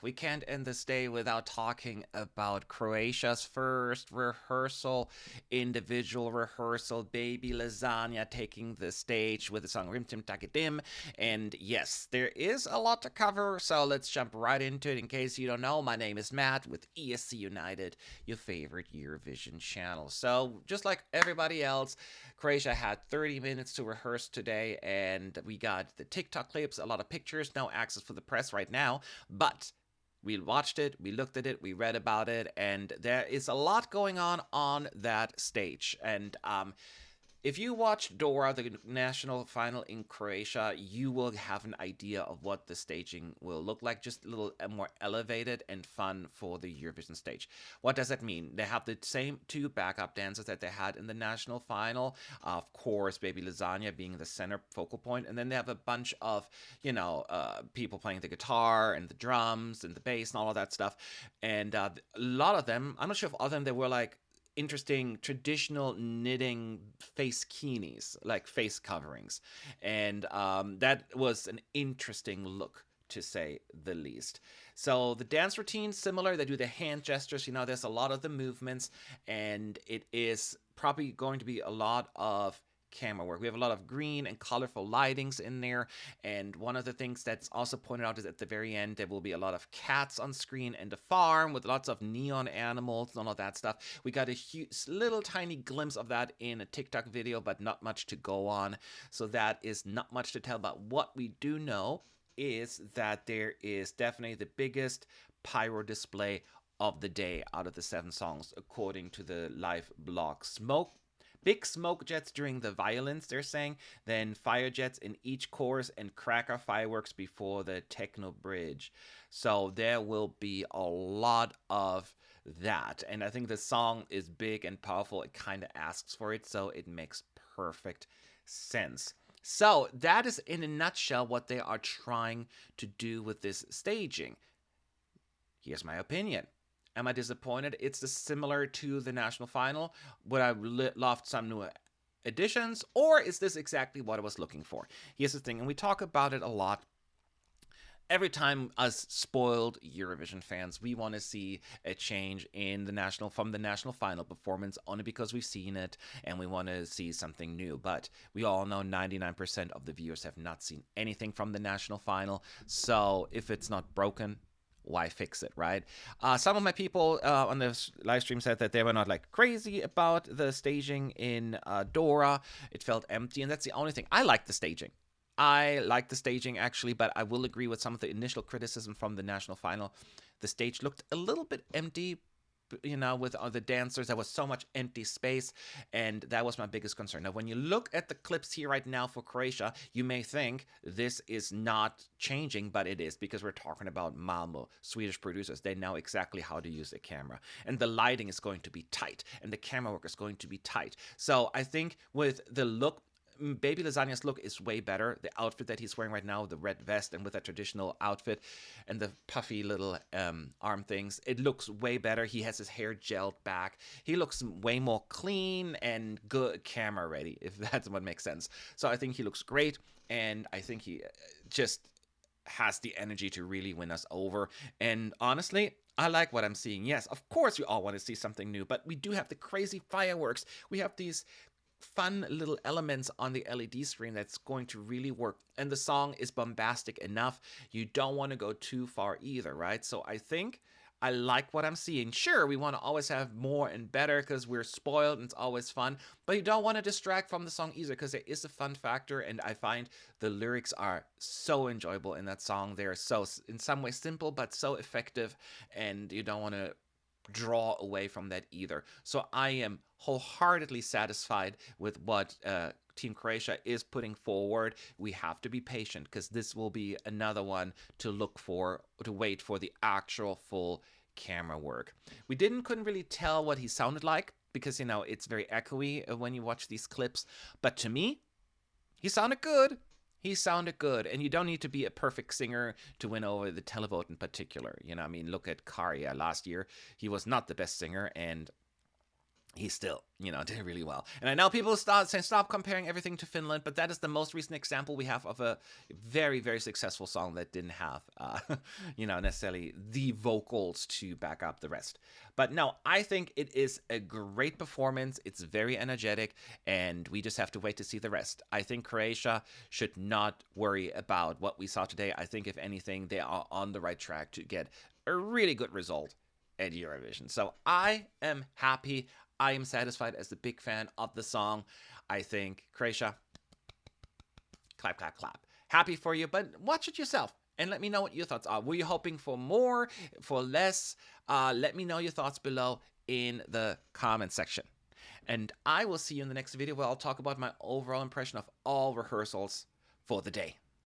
we can't end this day without talking about Croatia's first rehearsal, individual rehearsal, baby Lasagna taking the stage with the song Rim Tim Taki Dim. And yes, there is a lot to cover, so let's jump right into it. In case you don't know, my name is Matt with ESC United, your favorite Eurovision channel. So, just like everybody else, Croatia had 30 minutes to rehearse today, and we got the TikTok clips, a lot of pictures, no access for the press right now, but we watched it, we looked at it, we read about it, and there is a lot going on that stage. And if you watch Dora, the national final in Croatia, you will have an idea of what the staging will look like, just a little more elevated and fun for the Eurovision stage. What does that mean? They have the same two backup dancers that they had in the national final, of course, Baby Lasagna being the center focal point, and then they have a bunch of, people playing the guitar and the drums and the bass and all of that stuff. And a lot of them, I'm not sure if all of them, they were like interesting traditional knitting face keenies, like face coverings. And that was an interesting look, to say the least. So the dance routine similar. They do the hand gestures. There's a lot of the movements, and it is probably going to be a lot of camera work. We have a lot of green and colorful lightings in there. And one of the things that's also pointed out is at the very end, there will be a lot of cats on screen and a farm with lots of neon animals and all of that stuff. We got a huge, little tiny glimpse of that in a TikTok video, but not much to go on. So that is not much to tell about. What we do know is that there is definitely the biggest pyro display of the day out of the 7 songs, according to the live blog. Big smoke jets during the violins, they're saying, then fire jets in each chorus, and cracker fireworks before the techno bridge. So there will be a lot of that. And I think the song is big and powerful. It kind of asks for it, so it makes perfect sense. So that is in a nutshell what they are trying to do with this staging. Here's my opinion. Am I disappointed? It's similar to the national final. Would I loved some new additions, or is this exactly what I was looking for? Here's the thing, and we talk about it a lot. Every time us spoiled Eurovision fans, we want to see a change in the national final performance, only because we've seen it and we want to see something new. But we all know 99% of the viewers have not seen anything from the national final. So if it's not broken, why fix it, right? Some of my people on the live stream said that they were not like crazy about the staging in Dora. It felt empty, and that's the only thing. I like the staging. I like the staging, actually, but I will agree with some of the initial criticism from the national final. The stage looked a little bit empty, with the dancers. There was so much empty space, and that was my biggest concern. Now, when you look at the clips here right now for Croatia, you may think this is not changing, but it is, because we're talking about Malmo, Swedish producers. They know exactly how to use a camera, and the lighting is going to be tight, and the camera work is going to be tight. So I think with the look, Baby Lasagna's look is way better. The outfit that he's wearing right now, the red vest and with that traditional outfit and the puffy little arm things, it looks way better. He has his hair gelled back. He looks way more clean and good camera ready, if that's what makes sense. So I think he looks great, and I think he just has the energy to really win us over. And honestly, I like what I'm seeing. Yes, of course we all want to see something new, but we do have the crazy fireworks. We have these fun little elements on the LED screen that's going to really work. And the song is bombastic enough. You don't want to go too far either, right? So I think I like what I'm seeing. Sure, we want to always have more and better because we're spoiled and it's always fun, but you don't want to distract from the song either, because there is a fun factor, and I find the lyrics are so enjoyable in that song. They're so, in some ways, simple, but so effective, and you don't want to draw away from that either. So I am wholeheartedly satisfied with what Team Croatia is putting forward. We have to be patient, because this will be another one to look for, to wait for the actual full camera work. We couldn't really tell what he sounded like, because it's very echoey when you watch these clips, but to me, he sounded good. He sounded good, and you don't need to be a perfect singer to win over the televote in particular. Look at Karia last year. He was not the best singer, and he still, did really well. And I know people start saying stop comparing everything to Finland, but that is the most recent example we have of a very, very successful song that didn't have, necessarily the vocals to back up the rest. But no, I think it is a great performance. It's very energetic, and we just have to wait to see the rest. I think Croatia should not worry about what we saw today. I think, if anything, they are on the right track to get a really good result at Eurovision. So I am happy. I am satisfied as a big fan of the song. I think Croatia, clap, clap, clap. Happy for you, but watch it yourself and let me know what your thoughts are. Were you hoping for more, for less? Let me know your thoughts below in the comment section. And I will see you in the next video where I'll talk about my overall impression of all rehearsals for the day.